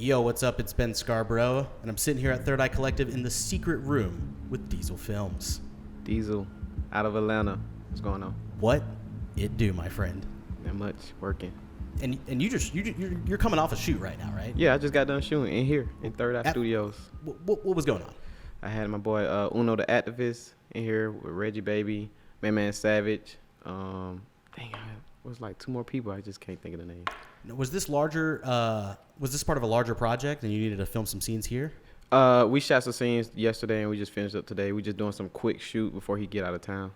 Yo, what's up? It's Ben Scarborough, and I'm sitting here at Third Eye Collective in the secret room with Diesel Filmz. Diesel, out of Atlanta. What's going on? What it do, my friend? Not much, working. And you're coming off a shoot right now, right? Yeah, I just got done shooting in here in Third Eye Studios. What was going on? I had my boy Uno the Activist in here with Reggie Baby, Man Savage. Was like two more people. I just can't think of the name. Was this larger? Was this part of a larger project, and you needed to film some scenes here? We shot some scenes yesterday, and we just finished up today. We just doing some quick shoot before he get out of town.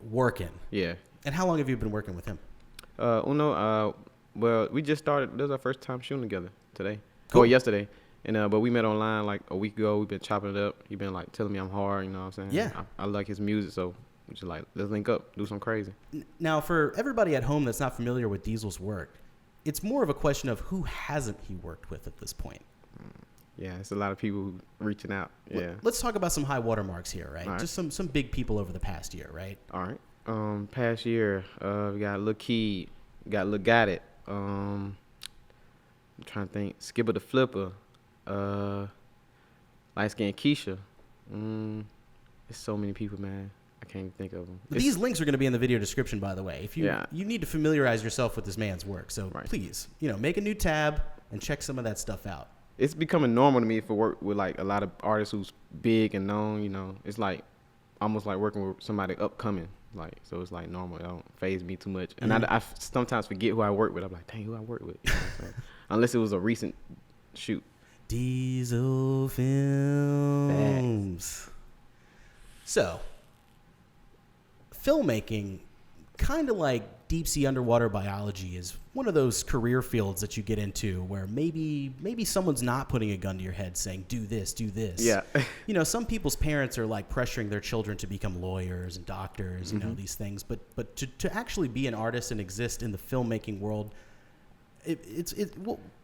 Working. Yeah. And how long have you been working with him? Uno. Well, we just started. This is our first time shooting together today. Cool. Oh, yesterday. And but we met online like a week ago. We've been chopping it up. He been like telling me I'm hard. You know what I'm saying? Yeah. I like his music, so we just like, let's link up, do something crazy. Now, for everybody at home that's not familiar with Diesel's work, it's more of a question of who hasn't he worked with at this point. Yeah, it's a lot of people reaching out. Yeah. Let's talk about some high watermarks here, right? All right. Just some big people over the past year, right? All right. Past year, we got Lil Key, got Lil Got It. I'm trying to think. Skipper the Flipper, Light Skin Keisha. There's so many people, man. I can't even think of them. These links are going to be in the video description, by the way. If you Yeah. you need to familiarize yourself with this man's work, so Right. please, make a new tab and check some of that stuff out. It's becoming normal to me for work with like a lot of artists who's big and known. You know, it's like almost like working with somebody upcoming. Like, so it's like normal. It don't faze me too much. And I sometimes forget who I work with. I'm like, dang, who I work with. You know what I'm saying? Unless it was a recent shoot. Diesel Filmz. So, filmmaking, kind of like deep sea underwater biology, is one of those career fields that you get into where maybe someone's not putting a gun to your head saying, do this. Yeah. Some people's parents are like pressuring their children to become lawyers and doctors, these things. But to actually be an artist and exist in the filmmaking world,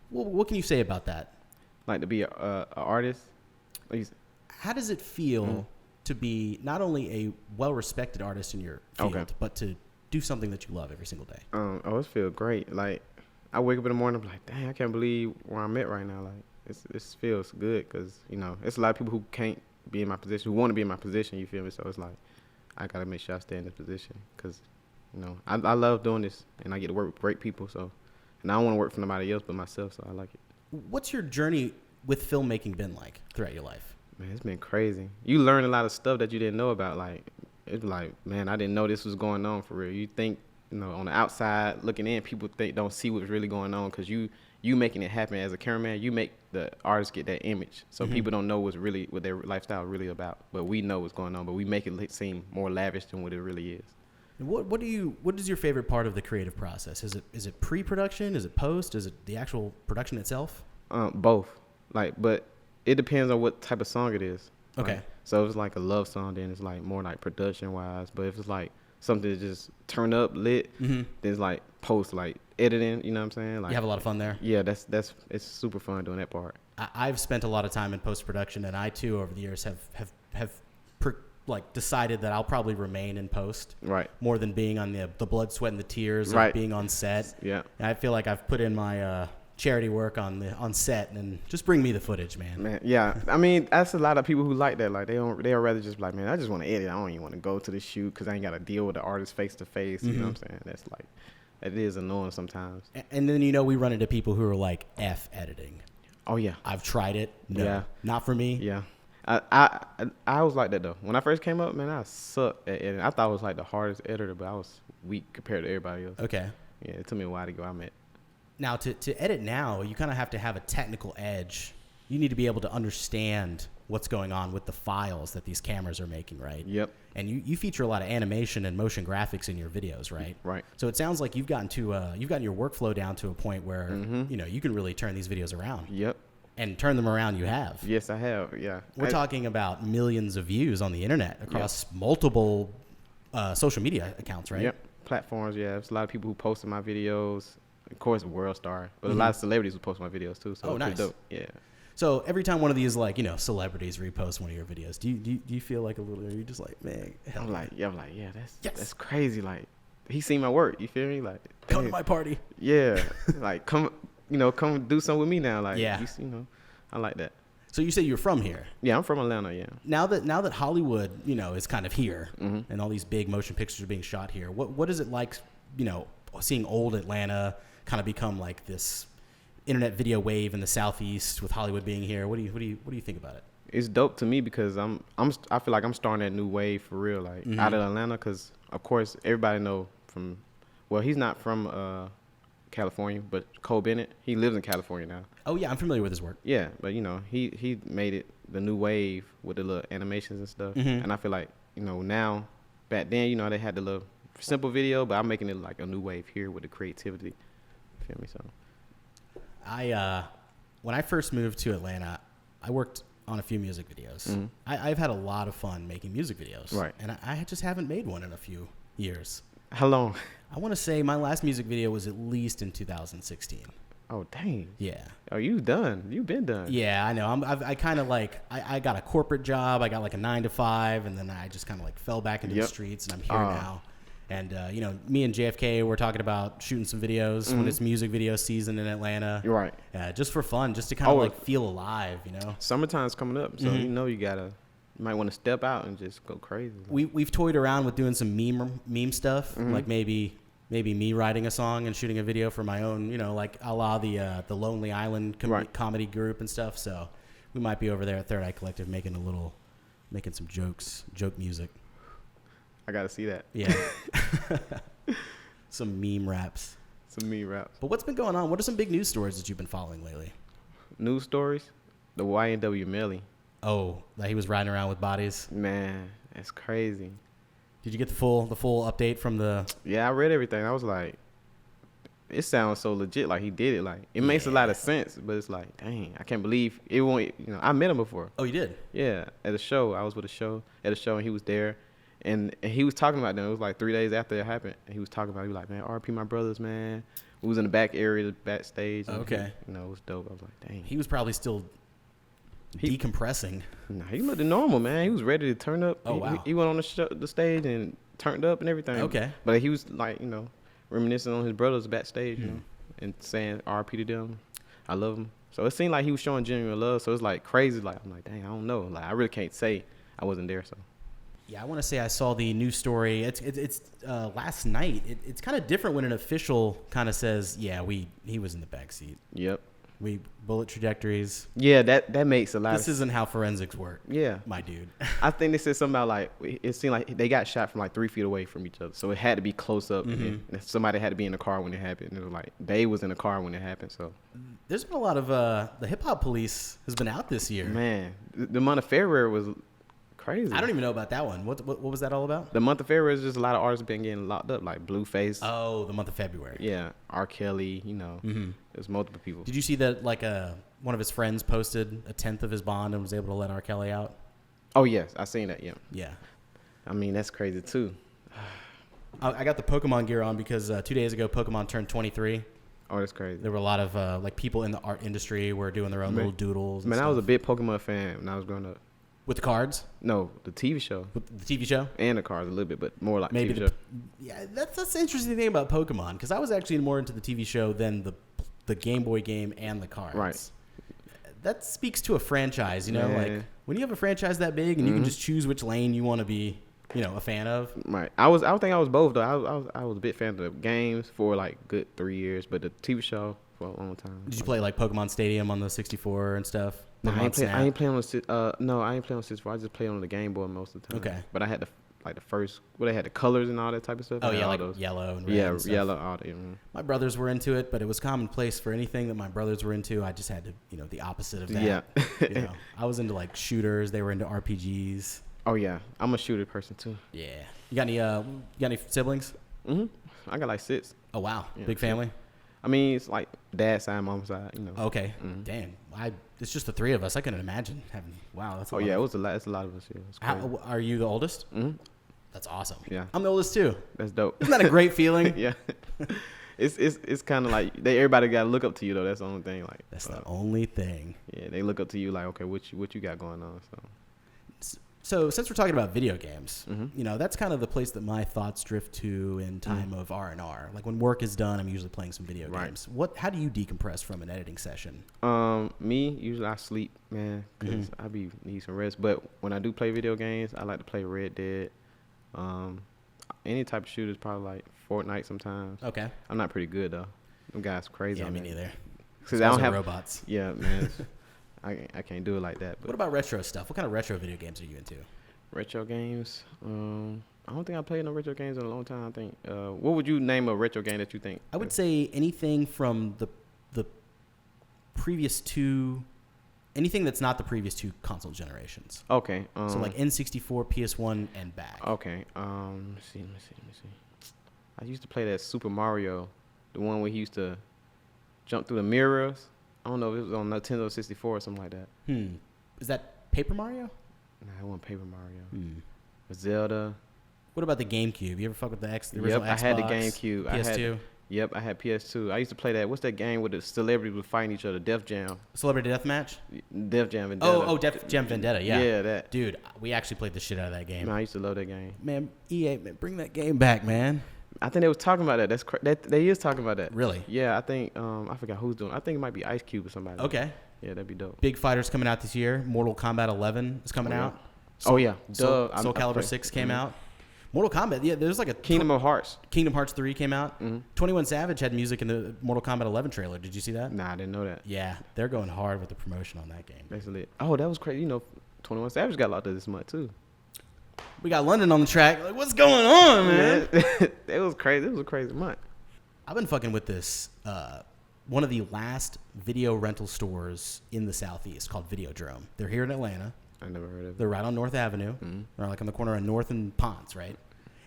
what can you say about that? Like to be a artist. How does it feel to be not only a well-respected artist in your field, but to do something that you love every single day? It feels great. Like, I wake up in the morning, I'm like, dang, I can't believe where I'm at right now. Like, this feels good because, it's a lot of people who can't be in my position, who want to be in my position, you feel me? So it's like, I got to make sure I stay in this position because, I love doing this and I get to work with great people. So, and I don't want to work for nobody else but myself, so I like it. What's your journey with filmmaking been like throughout your life? Man, it's been crazy. You learn a lot of stuff that you didn't know about. Like, it's like, man, I didn't know this was going on for real. You think, on the outside looking in, people don't see what's really going on because you making it happen as a cameraman. You make the artist get that image, so people don't know what their lifestyle really about. But we know what's going on. But we make it seem more lavish than what it really is. What is your favorite part of the creative process? Is it pre-production? Is it post? Is it the actual production itself? Both. But it depends on what type of song it is. Okay. Like, so if it's like a love song, then it's like more like production wise. But if it's like something that just turn up lit, then it's like post, like editing. You know what I'm saying? Like, you have a lot of fun there. Yeah, it's super fun doing that part. I've spent a lot of time in post production, and I too over the years have decided that I'll probably remain in post, right? More than being on the blood, sweat, and the tears right. of being on set. Yeah, and I feel like I've put in my charity work on set, and just bring me the footage, man. Yeah. I mean, that's a lot of people who like that. Like, they'll rather just be like, man, I just want to edit. I don't even want to go to the shoot because I ain't got to deal with the artist face to face. You know what I'm saying? That's like, it is annoying sometimes. And then we run into people who are like, F editing. Oh yeah, I've tried it. No, yeah, not for me. Yeah. I was like that though. When I first came up, man, I sucked at editing. I thought I was like the hardest editor, but I was weak compared to everybody else. Okay. Yeah, it took me a while to go. Now, to edit now, you kind of have to have a technical edge. You need to be able to understand what's going on with the files that these cameras are making, right? Yep. And you feature a lot of animation and motion graphics in your videos, right? Right. So it sounds like you've gotten your workflow down to a point where you can really turn these videos around. Yep. And turn them around, you have. Yes, I have. Yeah. We're talking about millions of views on the internet across multiple social media accounts, right? Yep. Platforms. Yeah. There's a lot of people who posted my videos. Of course, WorldStar, but a lot of celebrities who post my videos too. So nice. Dope. Yeah. So every time one of these celebrities repost one of your videos, do you feel like a little? Are you just like, man? I'm like, that's crazy. Like, he seen my work. You feel me? Like, come to my party. Yeah. Like, come come do something with me now. Like, Yeah. I like that. So you say you're from here. Yeah, I'm from Atlanta. Yeah. Now that Hollywood, is kind of here, Mm-hmm. and all these big motion pictures are being shot here. What is it like, seeing old Atlanta kind of become like this internet video wave in the Southeast with Hollywood being here? What do you think about it? It's dope to me because I feel like I'm starting that new wave for real, like out of Atlanta. Because of course everybody know he's not from California, but Cole Bennett, he lives in California now. Oh yeah, I'm familiar with his work. Yeah, but he made it the new wave with the little animations and stuff. Mhm. And I feel like now, back then they had the little simple video, but I'm making it like a new wave here with the creativity. Feel me? So when I first moved to Atlanta, I worked on a few music videos. Mm-hmm. I've had a lot of fun making music videos. Right. And I just haven't made one in a few years. how long? I want to say my last music video was at least in 2016. Oh dang. Yeah. Oh, you done? You been done? Yeah, I know. I kind of like, I got a corporate job. I got like a 9 to 5, and then I just kind of like fell back into the streets, and I'm here now. And, me and JFK were talking about shooting some videos when it's music video season in Atlanta. You're right. Just for fun, just to kind of like feel alive, Summertime's coming up, so you might want to step out and just go crazy. We've toyed around with doing some meme stuff, like maybe me writing a song and shooting a video for my own, like a la the Lonely Island comedy group and stuff. So we might be over there at Third Eye Collective making some joke music. I gotta see that. Yeah. Some meme raps. Some meme raps. But what's been going on? What are some big news stories that you've been following lately? News stories. The YNW Melly. Oh, that he was riding around with bodies. Man, that's crazy. Did you get the full update from the? Yeah, I read everything. I was like, it sounds so legit. Like he did it. Like it makes a lot of sense. But it's like, dang, I can't believe it won't. I met him before. Oh, you did? Yeah, at a show. I was at a show, and he was there. And he was talking about them. It was like 3 days after it happened. And he was talking about it. He was like, man, RP my brothers, man. We was in the back area, the backstage. Okay. It was dope. I was like, dang. He was probably still decompressing. Nah, he looked normal, man. He was ready to turn up. Oh, wow. He went on the stage and turned up and everything. Okay. But he was like, reminiscing on his brothers backstage, and saying RP to them. I love them. So it seemed like he was showing genuine love. So it's like crazy. Like, I'm like, dang, I don't know. Like, I really can't say I wasn't there, so. Yeah, I want to say I saw the news story. It's last night. It's kind of different when an official kind of says, "Yeah, he was in the back seat." Yep. We bullet trajectories. Yeah, that makes a lot. This isn't how forensics work. Yeah, my dude. I think they said something about like it seemed like they got shot from like 3 feet away from each other, so it had to be close up. And somebody had to be in the car when it happened. It was like they was in the car when it happened. So there's been a lot of the hip hop police has been out this year. Man, the month of February was crazy. I don't even know about that one. What was that all about? The month of February is just a lot of artists been getting locked up, like Blueface. Oh, the month of February. Yeah, R. Kelly. There's multiple people. Did you see that? Like one of his friends posted 1/10 of his bond and was able to let R. Kelly out. Oh yes, I seen that. Yeah. Yeah. I mean that's crazy too. I got the Pokemon gear on because 2 days ago Pokemon turned 23. Oh, that's crazy. There were a lot of like people in the art industry were doing their own little doodles. Man, I was a big Pokemon fan when I was growing up. With the cards? No, the TV show. With the TV show? And the cards a little bit, but more like maybe TV show. Yeah, that's the interesting thing about Pokemon because I was actually more into the TV show than the Game Boy game and the cards. Right. That speaks to a franchise, like when you have a franchise that big and you can just choose which lane you want to be, a fan of. Right. I think I was both though. I was a big fan of the games for like good 3 years, but the TV show for a long time. Did you play like Pokemon Stadium on the 64 and stuff? No, I ain't playing on the 64. I just play on the Game Boy most of the time. Okay. But I had the first they had the colors and all that type of stuff. Oh yeah, like those. yellow and red. Yeah, and stuff. yellow, all that. My brothers were into it, but it was commonplace for anything that my brothers were into. I just had to, the opposite of that. Yeah. I was into like shooters. They were into RPGs. Oh yeah, I'm a shooter person too. Yeah. You got any siblings? I got like 6. Oh wow, Yeah, big family. I mean, it's like dad's side, mom's side, Okay. Damn. It's just the 3 of us. I couldn't imagine having. Wow, that's. It was a lot. It's a lot of us here. How, are you the oldest? That's awesome. Yeah. I'm the oldest too. That's dope. Isn't that a great feeling? Yeah. It's kind of like everybody got to look up to you though. That's the only thing. Like that's the only thing. Yeah, they look up to you like, okay, what you got going on? So since we're talking about video games, you know, that's kind of the place that my thoughts drift to in time of R&R. Like when work is done, I'm usually playing some video games. How do you decompress from an editing session? Me, usually I sleep, man, because I need some rest. But when I do play video games, I like to play Red Dead. Any type of shooters, probably like Fortnite sometimes. Okay. I'm not pretty good though. Them guys crazy. Yeah, me neither. Because I don't have robots. Yeah, man. I can't do it like that. But what about retro stuff? What kind of retro video games are you into? Retro games? I don't think I played no retro games in a long time. I think. What would you name a retro game that you think? I would say anything from the previous two, anything that's not the previous two console generations. Okay. So like N64, PS1, and back. Okay. Let me see. I used to play that Super Mario, the one where he used to jump through the mirrors. I don't know if it was on Nintendo 64 or something like that. Is that Paper Mario? Nah, it wasn't Paper Mario. Zelda. What about the GameCube? You ever fuck with the original Xbox? I had the GameCube. PS2? I had PS2. I used to play that. What's that game where the celebrities would fight each other? Def Jam. Celebrity Deathmatch? Def Jam Vendetta. Oh, Def Jam Vendetta, yeah. Yeah, that. Dude, we actually played the shit out of that game. Man, I used to love that game. Man, EA, man, bring that game back, man. I think they was talking about that. They is talking about that. Really? Yeah, I think I forgot who's doing it. I think it might be Ice Cube or somebody. Okay. Yeah, that'd be dope. Big fighters coming out this year. Mortal Kombat 11 is coming out. Soul Calibur 6 came out. Mortal Kombat, yeah, there's like a... Kingdom Hearts 3 came out. 21 Savage had music in the Mortal Kombat 11 trailer. Did you see that? Nah, I didn't know that. Yeah, they're going hard with the promotion on that game. That's lit. Oh, that was crazy. You know, 21 Savage got locked up this month, too. We got London on the track. Like, what's going on, man? It was crazy. It was a crazy month. I've been fucking with this, one of the last video rental stores in the Southeast called Videodrome. They're here in Atlanta. I never heard of it. They're right on North Avenue. They're like on the corner of North and Ponce, right?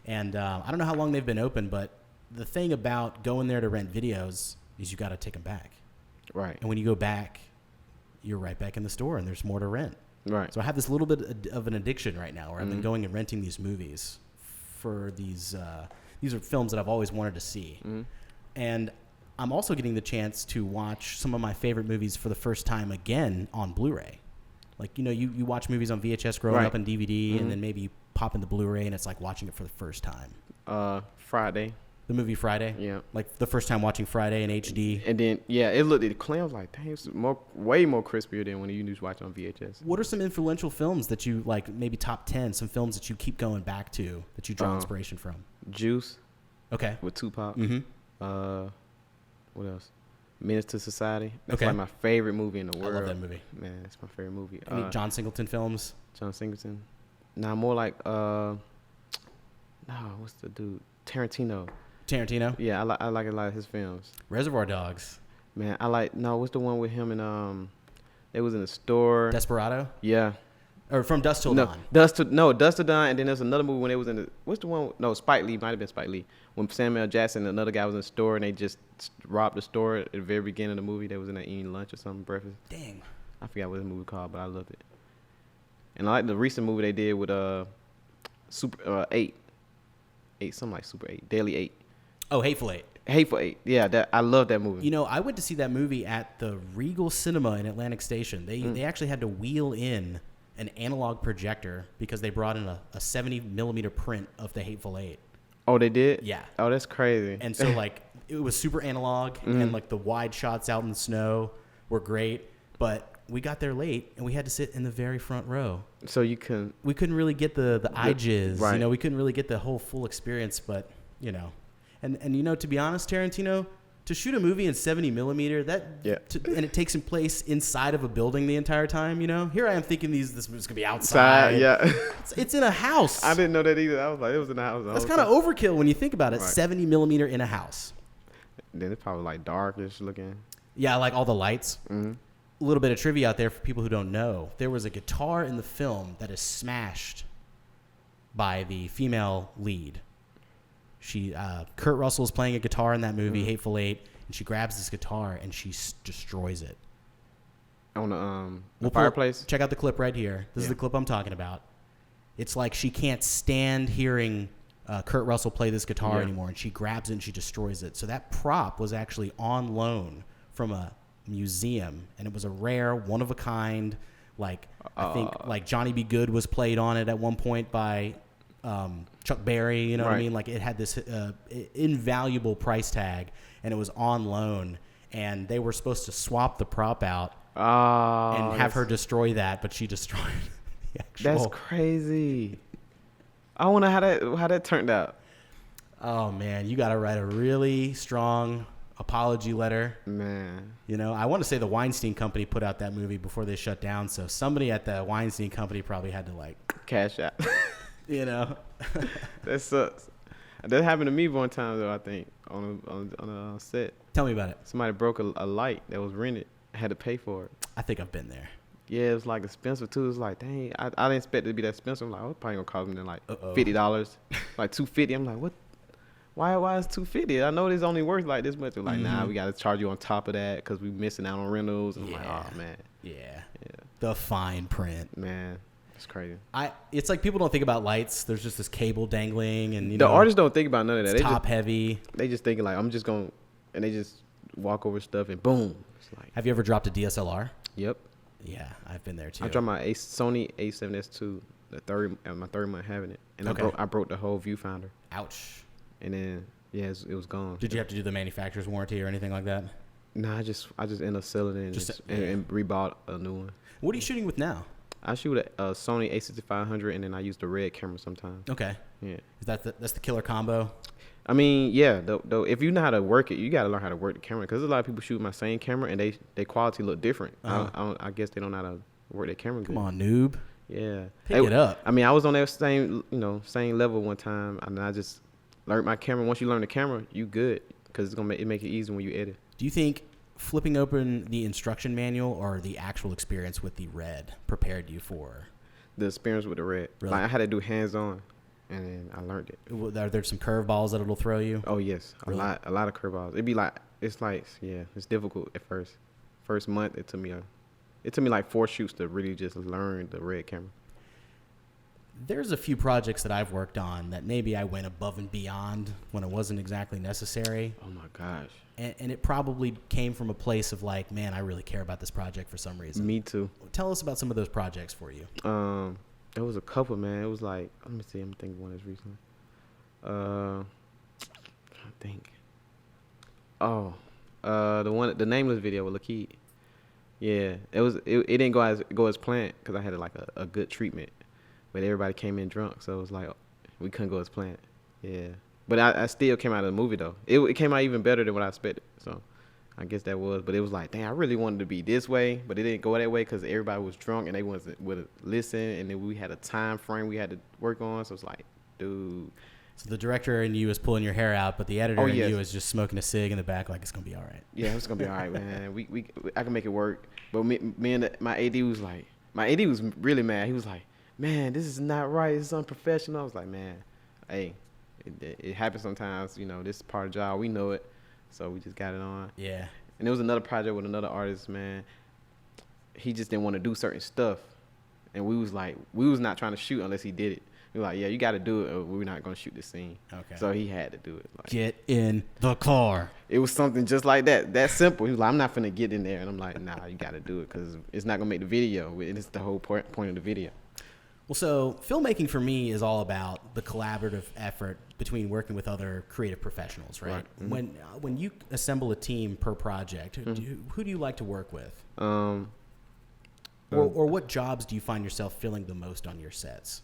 And I don't know how long they've been open, but the thing about going there to rent videos is you got to take them back. Right. And when you go back, you're right back in the store and there's more to rent. Right. So I have this little bit of an addiction right now where I've been going and renting these movies for these are films that I've always wanted to see. And I'm also getting the chance to watch some of my favorite movies for the first time again on Blu-ray. Like, you know, you watch movies on VHS growing up and DVD, and then maybe you pop in the Blu-ray, and it's like watching it for the first time. Friday. The movie Friday? Yeah. Like the first time watching Friday in HD. And then, yeah, it looked clean. I was like, dang, it's way more crispier than when you just watch it on VHS. What are some influential films that you, like, maybe top 10, some films that you keep going back to, that you draw inspiration from? Juice. Okay. With Tupac. What else? Menace to Society. That's like my favorite movie in the world. I love that movie. Man, it's my favorite movie. Any John Singleton films? John Singleton. Nah, more like what's the dude? Tarantino. Yeah, I like a lot of his films. Reservoir Dogs. Man, what's the one with him and they was in the store. Desperado? Yeah. Or From Dusk Till Dawn. Dusk Till Dawn, and then there's another movie when they was in the, what's the one? No, Spike Lee, might have been Spike Lee. When Samuel Jackson and another guy was in the store and they just robbed the store at the very beginning of the movie. They was in there eating lunch or something, breakfast. Dang. I forgot what the movie called, but I loved it. And I like the recent movie they did with Super 8, something like Super 8, Daily 8. Oh, Hateful Eight. Hateful Eight. Yeah, I love that movie. You know, I went to see that movie at the Regal Cinema in Atlantic Station. They actually had to wheel in an analog projector because they brought in a 70 millimeter print of the Hateful Eight. Oh, they did? Yeah. Oh, that's crazy. And so, like, it was super analog, and, like, the wide shots out in the snow were great, but we got there late, and we had to sit in the very front row. So we couldn't really get the eye jizz. Right. You know, we couldn't really get the whole full experience, but, you know. And you know, to be honest, Tarantino, to shoot a movie in 70 millimeter, and it takes place inside of a building the entire time, you know? Here I am thinking this movie's going to be outside. Yeah. It's in a house. I didn't know that either. I was like, it was in a house. That's kind of overkill when you think about it. Right. 70 millimeter in a house. Then it's probably like darkish looking. Yeah, like all the lights. A little bit of trivia out there for people who don't know. There was a guitar in the film that is smashed by the female lead. Kurt Russell is playing a guitar in that movie, Hateful Eight, and she grabs this guitar and she destroys it. On the fireplace? Check out the clip right here. This is the clip I'm talking about. It's like she can't stand hearing Kurt Russell play this guitar anymore, and she grabs it and she destroys it. So that prop was actually on loan from a museum, and it was a rare, one-of-a-kind, Like I think like Johnny B. Good was played on it at one point by Chuck Berry. You know what I mean? Like it had this invaluable price tag, and it was on loan, and they were supposed to swap the prop out and have her destroy that, but she destroyed the actual. That's crazy. I wonder how that turned out. Oh man, you got to write a really strong apology letter. Man, you know, I want to say the Weinstein Company put out that movie before they shut down, so somebody at the Weinstein Company probably had to like cash out. You know, that sucks. That happened to me one time though. I think on a set. Tell me about it. Somebody broke a light that was rented. I had to pay for it. I think I've been there. Yeah, it was like expensive too. It was like, dang, I didn't expect it to be that expensive. I'm like, oh, it's probably gonna cost me like $50, like $250. I'm like, what? Why is $250? I know it's only worth like this much. They're like, nah, we gotta charge you on top of that because we missing out on rentals. And I'm like, oh man. Yeah. The fine print. Man, it's crazy. It's like people don't think about lights. There's just this cable dangling, and the artists don't think about none of that. It's top heavy. They just thinking like, I'm just gonna, and they just walk over stuff and boom. It's like, have you ever dropped a DSLR? Yep. Yeah, I've been there too. I dropped my Sony A7S II my third month having it, and I broke the whole viewfinder. Ouch. And then it was gone. Did you have to do the manufacturer's warranty or anything like that? Nah, I just ended up selling it and rebought a new one. What are you shooting with now? I shoot a Sony A6500, and then I use the red camera sometimes. Okay. Yeah. Is that's the killer combo? I mean, yeah. Though, if you know how to work it, you got to learn how to work the camera. Because a lot of people shoot my same camera, and they quality look different. I guess they don't know how to work their camera good. Come on, noob. Yeah. Pick it up. I mean, I was on that same level one time, and I just learned my camera. Once you learn the camera, you good. Because it's gonna make it easy when you edit. Do you think flipping open the instruction manual or the actual experience with the red prepared you for the experience with the red? Really? Like I had to do hands-on, and then I learned it. Are there some curveballs that it'll throw you? Oh yes, really? a lot of curveballs. It's difficult at first. First month it took me like 4 shoots to really just learn the red camera. There's a few projects that I've worked on that maybe I went above and beyond when it wasn't exactly necessary. Oh my gosh. And it probably came from a place of like, man, I really care about this project for some reason. Me too. Tell us about some of those projects for you. There was a couple, man. It was like, let me see, I'm thinking one is recently. I think. The nameless video with Lakeed. Yeah, it didn't go as planned because I had like a good treatment, but everybody came in drunk, so it was like we couldn't go as planned. Yeah, but I still came out of the movie though. It came out even better than what I expected. So I guess that was, but it was like, dang, I really wanted to be this way, but it didn't go that way because everybody was drunk and they would listen, and then we had a time frame we had to work on. So it's like, dude. So the director and you is pulling your hair out, but the editor and you is just smoking a cig in the back, like it's gonna be all right. Yeah, it's gonna be all right, man. I can make it work. But me and my AD was like, my AD was really mad. He was like, man, this is not right. This is unprofessional. I was like, man, hey, it happens sometimes. You know, this is part of the job. We know it, so we just got it on. Yeah. And there was another project with another artist, man. He just didn't want to do certain stuff, and we was not trying to shoot unless he did it. We were like, yeah, you got to do it, or we're not going to shoot this scene. Okay. So he had to do it. Like, get in the car. It was something just like that. That simple. He was like, I'm not finna get in there. And I'm like, nah, you got to do it because it's not going to make the video. It's the whole point of the video. Well, so filmmaking for me is all about the collaborative effort between working with other creative professionals, right? Mm-hmm. When you assemble a team per project, who do you like to work with? Or what jobs do you find yourself filling the most on your sets?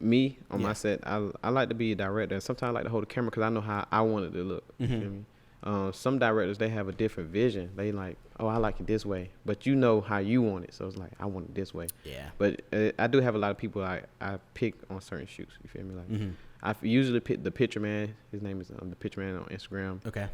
Me on my set, I like to be a director, and sometimes I like to hold the camera because I know how I want it to look. You feel me? Some directors, they have a different vision. They like, oh, I like it this way, but you know how you want it, so it's like I want it this way. Yeah. But I do have a lot of people I pick on certain shoots. You feel me? Like I usually pick the picture man. His name is the picture man on Instagram. Okay.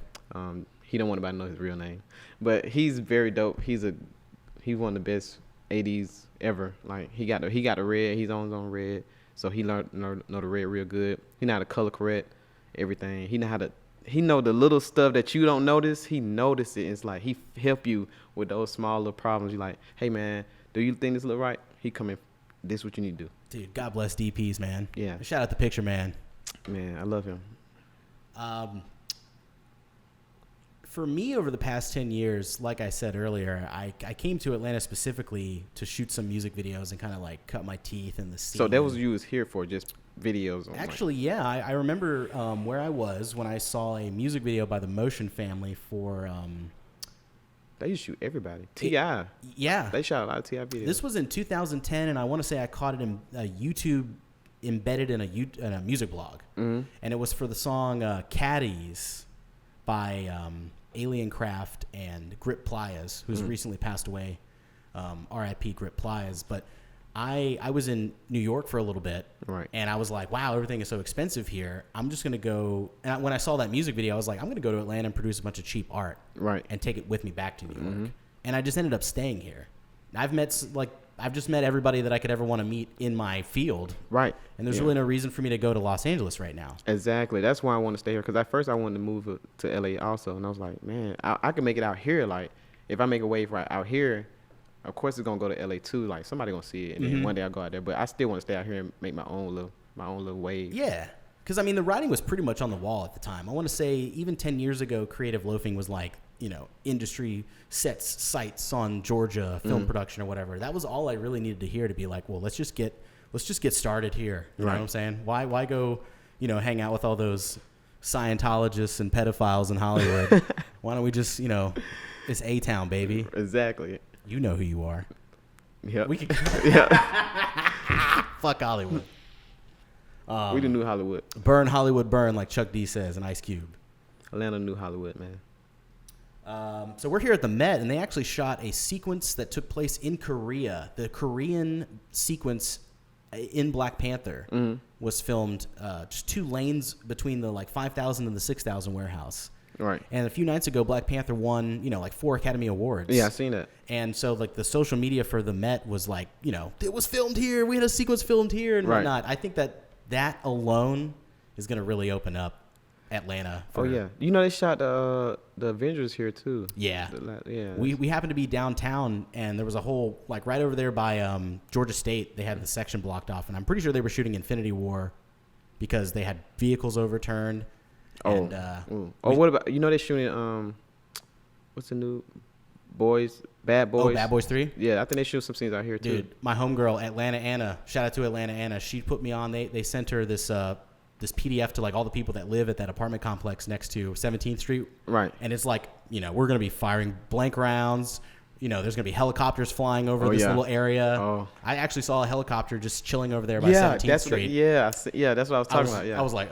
He don't want anybody to know his real name, but he's very dope. He's one of the best ADs ever. Like he got the red. He's on his own red. So he know the red real good. He know how to color correct everything. He know the little stuff that you don't notice. He notice it. It's like he help you with those small little problems. You like, hey man, do you think this look right? He come in. This is what you need to do. Dude, God bless DPs, man. Yeah. Shout out the picture man. Man, I love him. For me, over the past 10 years, like I said earlier, I came to Atlanta specifically to shoot some music videos and kind of like cut my teeth in the scene. So that was you was here for, just videos? Actually, yeah. I remember where I was when I saw a music video by the Motion Family for... they used to shoot everybody. T.I. Yeah. They shot a lot of T.I. videos. This was in 2010, and I want to say I caught it in YouTube embedded in a music blog. Mm-hmm. And it was for the song Caddies by Alien Craft and Grip Playas, who's recently passed away. R.I.P. Grip Playas. But I was in New York for a little bit, right? And I was like, wow, everything is so expensive here. I'm just going to go. And when I saw that music video, I was like, I'm going to go to Atlanta and produce a bunch of cheap art, right? And take it with me back to New York. And I just ended up staying here. I've just met everybody that I could ever want to meet in my field. Right. And there's really no reason for me to go to Los Angeles right now. Exactly. That's why I want to stay here. Because at first I wanted to move to LA also. And I was like, man, I can make it out here. Like, if I make a wave right out here, of course it's going to go to LA too. Like, somebody going to see it. And then one day I'll go out there. But I still want to stay out here and make my own little wave. Yeah. Because, I mean, the writing was pretty much on the wall at the time. I want to say even 10 years ago, creative loafing was like, industry sets sites on Georgia, film production or whatever. That was all I really needed to hear to be like, well, let's just get started here. You know what I'm saying? Why go, hang out with all those Scientologists and pedophiles in Hollywood? Why don't we just, it's A-Town, baby. Exactly. You know who you are. Yeah. We can fuck Hollywood. We the new Hollywood. Burn Hollywood, burn, like Chuck D says in Ice Cube. Atlanta, new Hollywood, man. So we're here at the Met, and they actually shot a sequence that took place in Korea. The Korean sequence in Black Panther was filmed just 2 lanes between the 5,000 and the 6,000 warehouse. Right. And a few nights ago, Black Panther won, 4 Academy Awards. Yeah, I seen that. And so the social media for the Met was like, it was filmed here. We had a sequence filmed here and whatnot. I think that alone is going to really open up Atlanta. They shot the Avengers here too. Yeah. We happened to be downtown, and there was a whole right over there by Georgia State. They had the section blocked off, and I'm pretty sure they were shooting Infinity War because they had vehicles overturned. What about they're shooting what's the new Bad Boys? Oh, Bad Boys 3? Yeah, I think they shoot some scenes out here too. Dude, my homegirl Atlanta Anna, shout out to Atlanta Anna. She put me on. They sent her this PDF to all the people that live at that apartment complex next to 17th Street. Right. And it's we're going to be firing blank rounds. There's going to be helicopters flying over this little area. Oh. I actually saw a helicopter just chilling over there by 17th Street. That's what I was talking about. Yeah. I was like,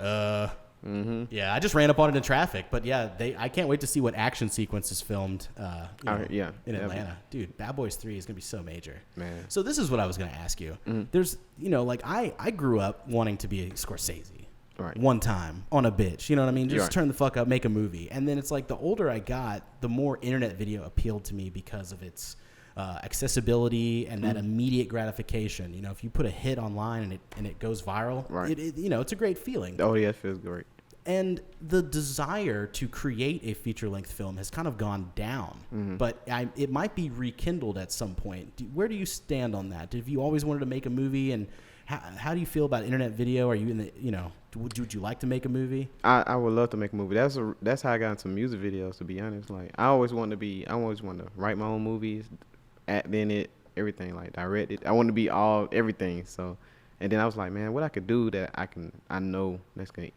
yeah, I just ran up on it in traffic. But yeah, I can't wait to see what action sequence is filmed in Atlanta. Dude, Bad Boys 3 is going to be so major. Man. So this is what I was going to ask you. There's, I grew up wanting to be a Scorsese. Right. One time on a bitch, you know what I mean? Just turn the fuck up, make a movie. And then it's the older I got, the more internet video appealed to me because of its accessibility and that immediate gratification. If you put a hit online and it goes viral, it's a great feeling. Oh yeah, it feels great. And the desire to create a feature-length film has kind of gone down, but it might be rekindled at some point. Where do you stand on that? Have you always wanted to make a movie, and how do you feel about internet video? Are you in the, would you like to make a movie? I would love to make a movie. That's how I got into music videos, to be honest. I always wanted to write my own movies, act in it, everything, direct it. I want to be everything. So, and then I was like, man, what I could do that I know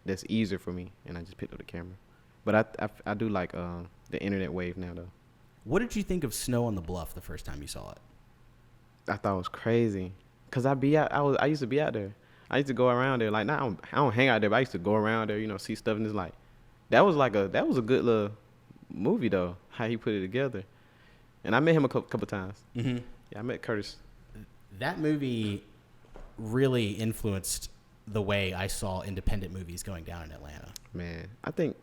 that's easier for me, and I just picked up the camera. But I do like the internet wave now though. What did you think of Snow on the Bluff the first time you saw it? I thought it was crazy. Cause I used to be out there. I used to go around there. I don't hang out there, but I used to go around there, see stuff, and it's that was a good little movie though. How he put it together, and I met him a couple times. Mm-hmm. Yeah, I met Curtis. That movie really influenced the way I saw independent movies going down in Atlanta. Man, I think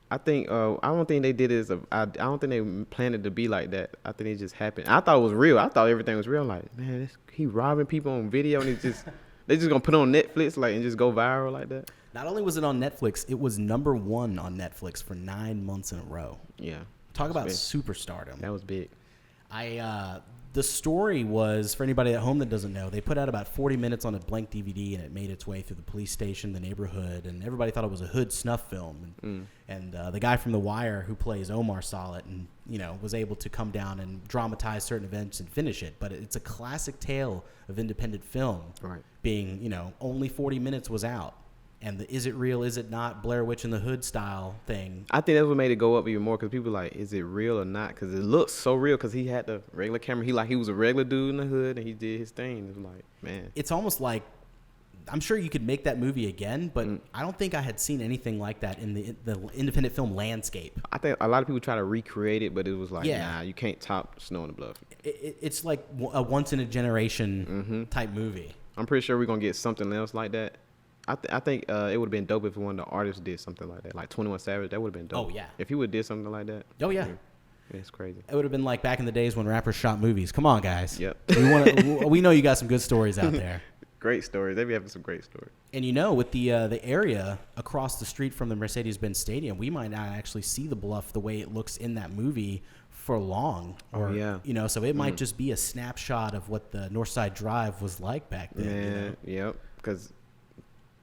I don't think they did it I don't think they planned it to be like that. I think it just happened. I thought it was real. I thought everything was real. Man, he robbing people on video, and they just gonna put it on Netflix and just go viral like that. Not only was it on Netflix, it was #1 on Netflix for 9 months in a row. Yeah. Talk about superstardom. That was big. The story was, for anybody at home that doesn't know, they put out about 40 minutes on a blank DVD, and it made its way through the police station, the neighborhood, and everybody thought it was a hood snuff film. And the guy from The Wire who plays Omar saw it and, was able to come down and dramatize certain events and finish it. But it's a classic tale of independent film, Right. being, only 40 minutes was out. And the is it real, is it not, Blair Witch in the Hood style thing. I think that's what made it go up even more because people like, is it real or not? Because it looks so real because he had the regular camera. He was a regular dude in the hood and he did his thing. It's like, man. It's almost like, I'm sure you could make that movie again, but I don't think I had seen anything like that in the independent film landscape. I think a lot of people try to recreate it, but it was like, Yeah. nah, you can't top Snow on the Bluff. It's like a once in a generation type movie. I'm pretty sure we're going to get something else like that. I think it would have been dope if one of the artists did something like that, like 21 Savage. That would have been dope. Oh, yeah. If he would have did something like that. Oh, yeah. It's crazy. It would have been like back in the days when rappers shot movies. Come on, guys. Yep. We know you got some good stories out there. Great stories. They be having some great stories. And with the area across the street from the Mercedes-Benz Stadium, we might not actually see the Bluff the way it looks in that movie for long. Or, yeah. So it might just be a snapshot of what the Northside Drive was like back then. Yep. Because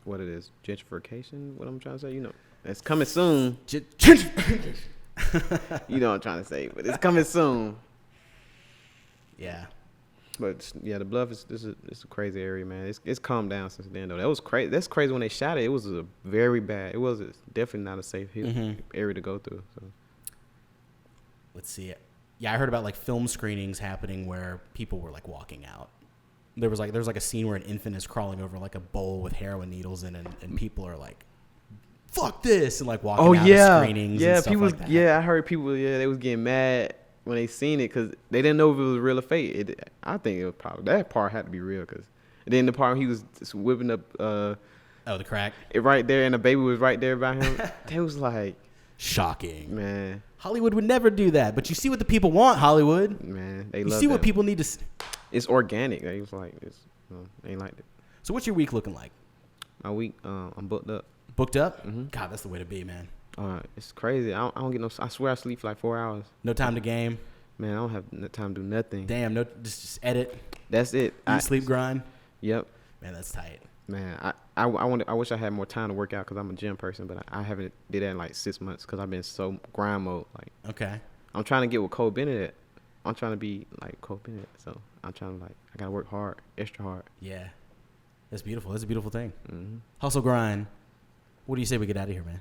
what it is, gentrification, what I'm trying to say, it's coming soon. You know what I'm trying to say, but it's coming soon. Yeah. But yeah, the Bluff it's a crazy area, man. It's calmed down since then though. That was crazy. That's crazy when they shot it. It was a very bad. It was definitely not a safe area to go through. So let's see. Yeah, I heard about like film screenings happening where people were like walking out. There's like a scene where an infant is crawling over like a bowl with heroin needles in it, and people are like, "Fuck this!" and like walking out of screenings. Yeah, and stuff people. like that. Yeah, I heard people. Yeah, they was getting mad when they seen it because they didn't know if it was real or fake. I think it was probably that part had to be real because then the part he was just whipping up. The crack. It right there, and the baby was right there by him. They was like shocking, man. Hollywood would never do that, but you see what the people want. Hollywood, man, they you love see what that. people need to. It's organic. They was like, ain't like that. So what's your week looking like? My week, I'm booked up. Booked up? God, that's the way to be, man. It's crazy. I don't get no. I swear I sleep for like 4 hours. No time to game. Man, I don't have no time to do nothing. Damn, no, just edit. That's it. Sleep, grind. Yep. Man, that's tight. Man, I wish I had more time to work out because I'm a gym person, but I haven't did that in like 6 months because I've been so grind mode. Like, okay. I'm trying to get with Cole Bennett. I'm trying to be like Cole Bennett, so I'm trying to I gotta work hard, extra hard. Yeah, that's beautiful. That's a beautiful thing. Hustle, grind. What do you say we get out of here, man?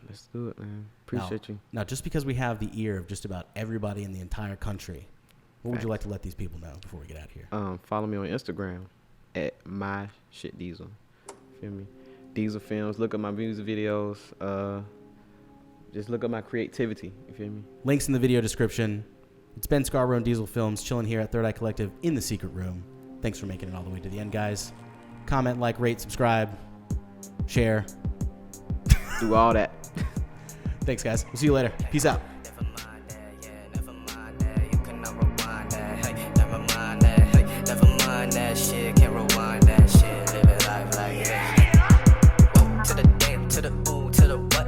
Let's do it, man. Appreciate you. Now, just because we have the ear of just about everybody in the entire country, what would you like to let these people know before we get out of here? Follow me on Instagram at myshitdiesel. Feel me? Diesel Filmz. Look at my music videos. Just look at my creativity. You feel me? Links in the video description. It's Ben Scarborough and Diesel Filmz chilling here at Third Eye Collective in the secret room. Thanks for making it all the way to the end, guys. Comment, like, rate, subscribe, share. Do all that. Thanks, guys. We'll see you later. Peace out. To the what?